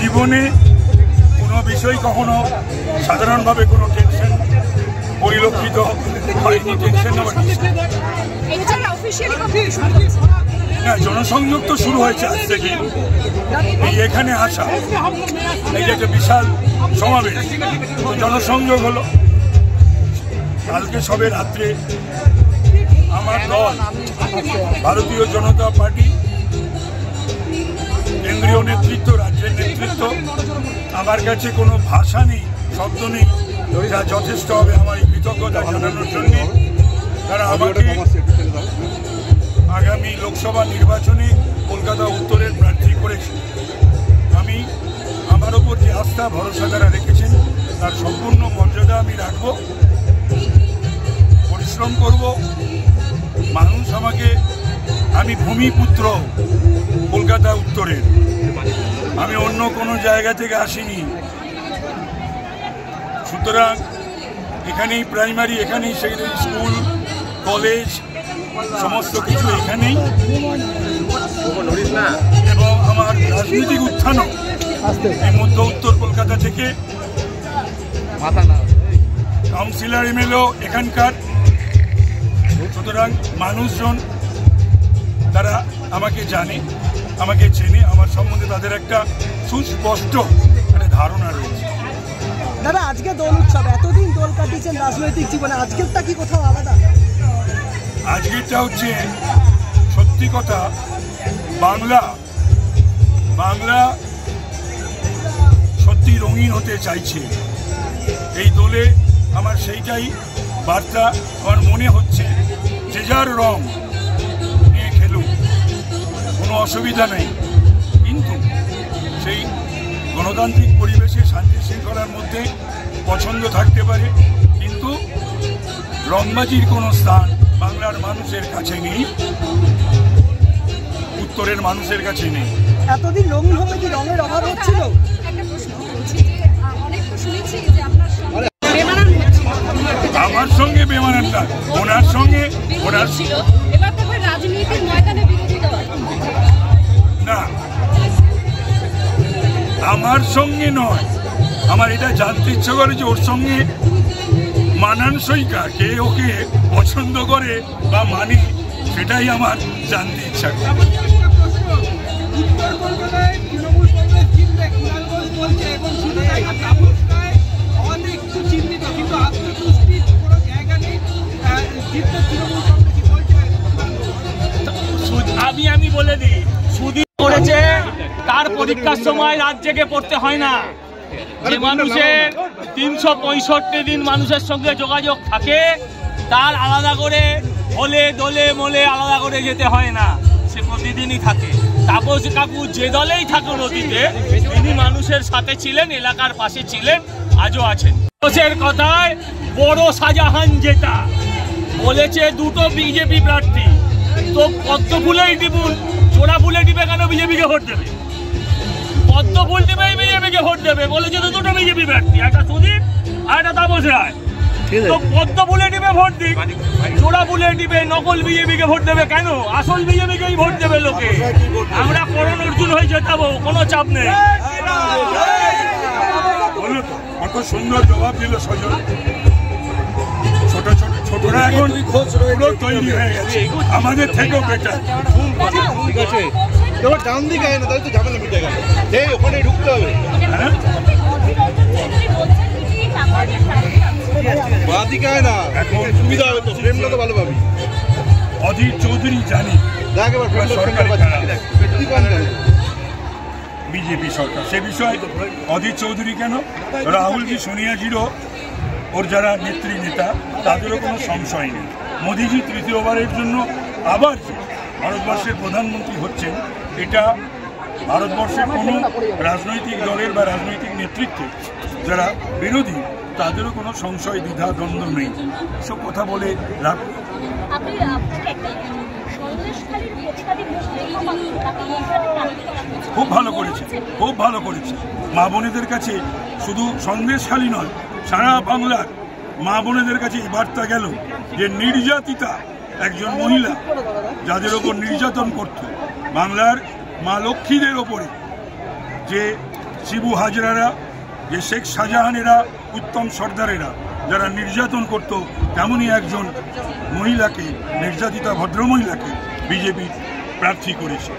জীবনে কোনো বিষয় কখনো সাধারণভাবে কোনো টেনশন পরিলক্ষিত হয়নি। টেনশন না, জনসংযোগ তো শুরু হয়েছে আজ থেকে। এই এখানে আসা, এই যে একটা বিশাল সমাবেশ, জনসংযোগ হলো। কালকে সবে রাত্রে আমার দল ভারতীয় জনতা পার্টি কেন্দ্রীয় নেতৃত্ব, রাজ্যের নেতৃত্ব, আমার কাছে কোনো ভাষা নেই, শব্দ নেই, যা যথেষ্ট হবে আমার এই কৃতজ্ঞতা জানানোর জন্য। তারা আমাকে আগামী লোকসভা নির্বাচনে কলকাতা উত্তরের প্রার্থী করেছে। আমি আমার ওপর যে আস্থা ভরসা তারা রেখেছেন তার সম্পূর্ণ মর্যাদা আমি রাখব, পরিশ্রম করব। মানুষ আমাকে, আমি ভূমিপুত্র কলকাতা উত্তরের, আমি অন্য কোনো জায়গা থেকে আসিনি। সুতরাং এখানেই প্রাইমারি, এখানেই সেকেন্ডারি স্কুল, কলেজ, সমস্ত কিছু এখানেই, এবং আমার রাজনৈতিক উত্থানও এই মধ্য উত্তর কলকাতা থেকে। কাউন্সিলর এমএলএ এখানকার। সুতরাং মানুষজন তারা আমাকে জানে, আমাকে চেনে, আমার সম্বন্ধে তাদের একটা সুস্পষ্ট ধারণা রয়েছে। দাদা, আজকে দোল উৎসব, এতদিন দোল কাটিয়েছেন রাজনৈতিক জীবনে, আজকেরটা কি কোথাও আলাদা? আজকেরটা হচ্ছে সত্যি কথা, বাংলা সত্যি রঙিন হতে চাইছে। এই দোলে আমার সেইটাই বার্তা। আমার মনে হচ্ছে যে যার রং নিয়ে খেলুক, কোনো অসুবিধা নেই, কিন্তু সেই গণতান্ত্রিক পরিবেশে শান্তি শৃঙ্খলার মধ্যে পছন্দ থাকতে পারে, কিন্তু রংবাজির কোনো স্থান বাংলার মানুষের কাছে নেই, উত্তরের মানুষের কাছে নেই। এতদিন রঙিন হলে কি রঙের অভাব হচ্ছিল? আমার সঙ্গে বেমানান না, ওনার সঙ্গে না, আমার সঙ্গে নয়। আমার এটা জানতে ইচ্ছে করে যে ওর সঙ্গে মানানসই কার, কে ওকে পছন্দ করে বা মানে, সেটাই আমার জানতে ইচ্ছা করে। আমি বলে দিই, সুদীপ করেছে তার পরীক্ষার সময় রাত জেগে পড়তে হয় না। যে মানুষের 365 দিন মানুষের সঙ্গে যোগাযোগ থাকে, তার আলাদা করে হলে দলে মলে আলাদা করে যেতে হয় না, সে প্রতিদিনই থাকে। তাপস কাকু যে দলেই থাকুন অতীতে, তিনি মানুষের সাথে ছিলেন, এলাকার পাশে ছিলেন, আজও আছেন। তাপসের কথায় বড় শাহজাহান যেটা বলেছে, দুটো বিজেপি প্রার্থী, তো পদ্ম ফুলেই দিবুন, চোরা ফুলে দিবে কেন বিজেপিকে ভোট দেবে? পদ্ম ফুল দিবেই বিজেপিকে ভোট দেবে, বলেছে তো দুটো বিজেপি প্রার্থী, একটা সুদীপ আর একটা তাপস রায়। তো পদ্ম ফুলে দিবে ভোট দিক, চোরা ফুলে দিবে, নকল বিজেপিকে ভোট দেবে কেন? আসল বিজেপিকেই ভোট দেবে লোকে। আমরা করণ অর্জুন হয়ে যেতাবো, কোনো চাপ নেই। বললো তো, কত সুন্দর জবাব দিল সজল। ছোটরা এখন পুরো তৈরি হয়ে গেছে, আমাদের থেকেও বেটার। ঠিক আছে, তোমার ডান দিকে আয় না, তাহলে তো ঝামেলা মিটে গেল। এই ওখানে ঢুকতে হবে, বাঁ দিকে আয় না, এখন সুবিধা হবে তো, ফ্রেমটা তো ভালো পাবি। অধীর চৌধুরী জানি বিজেপি সরকার, সে বিষয়ে অধীর চৌধুরী কেন, রাহুলজি, সোনিয়াজিরও, ওর যারা নেতা, তাদেরও কোনো সংশয় নেই। মোদিজি তৃতীয়বারের জন্য আবার ভারতবর্ষের প্রধানমন্ত্রী হচ্ছেন, এটা ভারতবর্ষের কোনো রাজনৈতিক দলের বা রাজনৈতিক নেতৃত্বে যারা বিরোধী, তাদেরও কোনো সংশয়, দ্বিধা, দ্বন্দ্ব নেই। সব কথা বলে লাভ। খুব ভালো করেছে, খুব ভালো করেছে। মা বোনেদের কাছে শুধু সন্দেশখালী নয়, সারা বাংলার মা বোনেদের কাছে এই বার্তা গেল যে নির্যাতিতা একজন মহিলা, যাদের ওপর নির্যাতন করত, বাংলার মা লক্ষ্মীদের ওপরে যে শিবু হাজরারা, যে শেখ শাহজাহানেরা, উত্তম সর্দারেরা যারা নির্যাতন করত, তেমনই একজন মহিলাকে, নির্যাতিতা ভদ্রমহিলাকে বিজেপি প্রার্থী করেছে।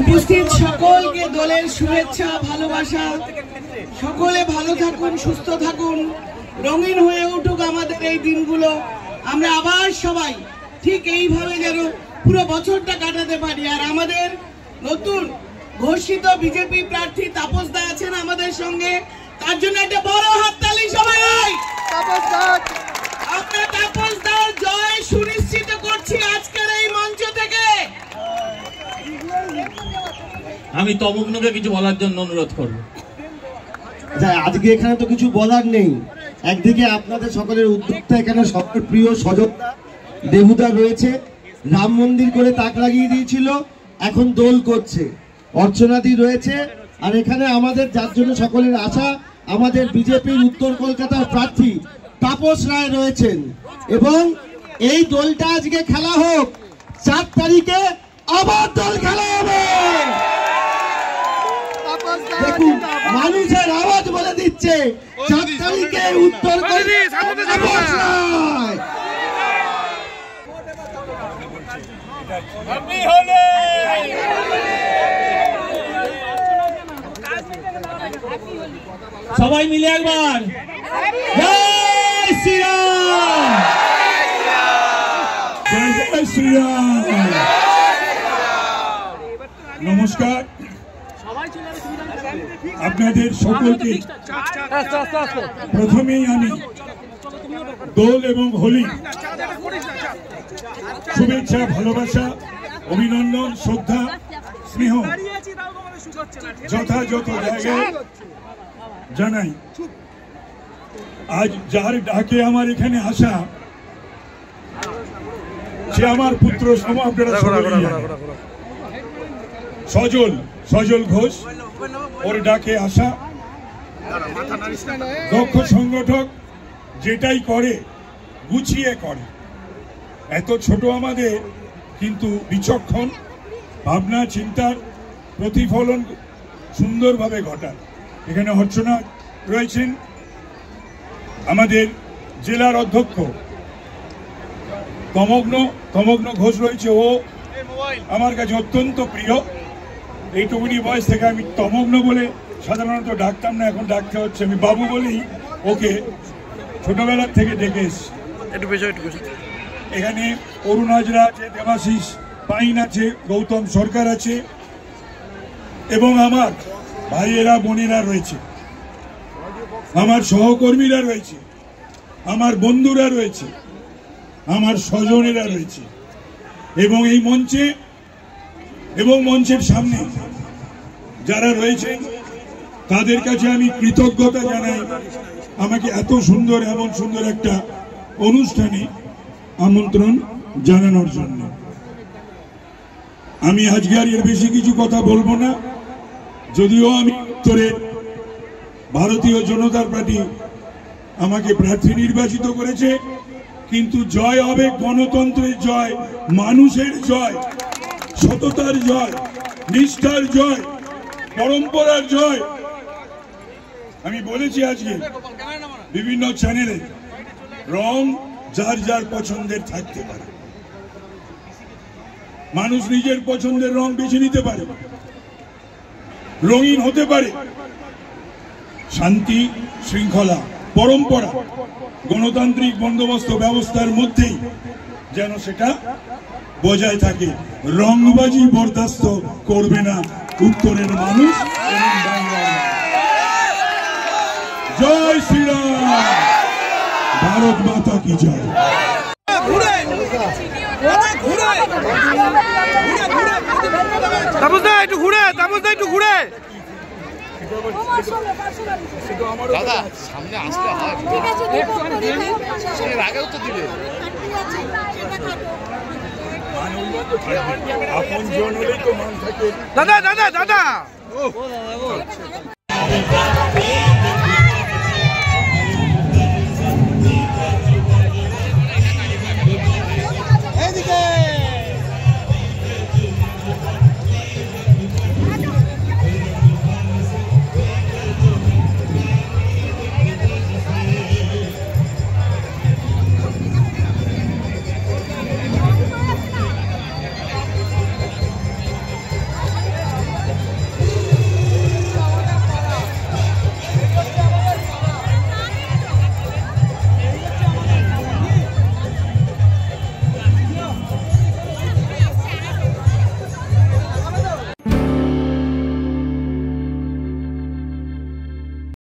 উপস্থিত সকলকে দলের শুভেচ্ছা, ভালোবাসা। সকলে ভালো থাকুন, সুস্থ থাকুন, রঙিন হয়ে উঠুক আমাদের এই দিনগুলো। আমরা আবার সবাই ঠিক এইভাবে যেন পুরো বছরটা কাটাতে পারি। আর আমাদের নতুন ঘোষিত বিজেপি প্রার্থী তাপস দা আছেন আমাদের সঙ্গে, তার জন্য একটা বড় হাততালি সবাই। আমরা তাপস দার জয় সুনিশ্চিত করছি আজকের এই মঞ্চ থেকে। আমি তমগ্নকে কিছু বলার জন্য অনুরোধ করব। আজকে এখানে তো কিছু বলার নেই। একদিকে আপনাদের সকলের উদ্যোক্তা, এখানে সকলের প্রিয় সযোদ্ধা দেবুদা রয়েছে, রাম মন্দির করে তাক লাগিয়ে দিয়েছিল, এখন দোল করছে, অর্চনাদি রয়েছে। আর এখানে আমাদের যার জন্য সকলের আশা, আমাদের বিজেপির উত্তর কলকাতার প্রার্থী তাপস রায় রয়েছেন। এবং এই দোলটা আজকে খেলা হোক, 4 তারিখে আবার দোল খেলা হবে। দেখুন, মানুষের আওয়াজ বলে দিচ্ছে 4 তারিখে উত্তর সবাই মিলে একবার জয় শ্রীরাম, জয় শ্রীরাম। নমস্কার আপনাদের সকলকে। প্রথমেই আমি দোল এবং হোলি শুভেচ্ছা, ভালোবাসা, অভিনন্দন, শ্রদ্ধা, স্নেহ যথাযথ জায়গায় জানাই। আজ যার ডাকে আমার এখানে আসা, সে আমার পুত্র সম, আপনারা সজল ঘোষ, ওর ডাকে আসা। দক্ষ সংগঠক, যেটাই করে গুছিয়ে করে। এত ছোট আমাদের, কিন্তু বিচক্ষণ, ভাবনা চিন্তার প্রতিফলন সুন্দরভাবে ঘটান। এখানে অর্চনা রয়েছেন, আমাদের জেলার অধ্যক্ষ তমগ্ন ঘোষ রয়েছে, ও আমার কাছে অত্যন্ত প্রিয়। এইটুকুনি বয়স থেকে আমি তমগ্ন বলে সাধারণত ডাকতাম না, এখন ডাকতে হচ্ছে। আমি বাবু বলেই ওকে ছোটবেলার থেকে ডেকে এসছি। এখানে অরুণ হাজরা আছে, দেবাশিস পাইন আছে, গৌতম সরকার আছে, এবং আমার ভাইয়েরা বোনেরা রয়েছে, আমার সহকর্মীরা রয়েছে, আমার বন্ধুরা রয়েছে, আমার স্বজনেরা রয়েছে। এবং এই মঞ্চে এবং মঞ্চের সামনে যারা রয়েছেন, তাদের কাছে আমি কৃতজ্ঞতা জানাই আমাকে এত সুন্দর, এমন সুন্দর একটা অনুষ্ঠানে আমন্ত্রণ জানানোর জন্য। আমি আজকে আর এর বেশি কিছু কথা বলবো না, যদিও আমি উত্তরের ভারতীয় জনতা পার্টি আমাকে প্রার্থী নির্বাচিত করেছে, কিন্তু জয় হবে গণতন্ত্রের জয়, মানুষের জয়, সততার জয়, নিষ্ঠার জয়, পরম্পরার জয়। আমি বলেছি আজকে বিভিন্ন চ্যানেলে, রং যার যার পছন্দের থাকতে পারে, মানুষ নিজের পছন্দের রং বেছে নিতে পারে, রঙিন হতে পারে। শান্তি, শৃঙ্খলা, পরম্পরা, গণতান্ত্রিক বন্দোবস্ত ব্যবস্থার মধ্যেই যেন সেটা বজায় থাকে। রংবাজি বরদাস্ত করবে না উত্তরের মানুষ এবং বাংলার। জয় শ্রীরাম, ভারত মাতা কি জয়। তাপস দা একটু ঘুরে, তাপস দা একটু ঘুরে। দাদা সামনে আসলে হয় আগেও তো দিবে আপন জন হলেই তো মান থাকে। দাদা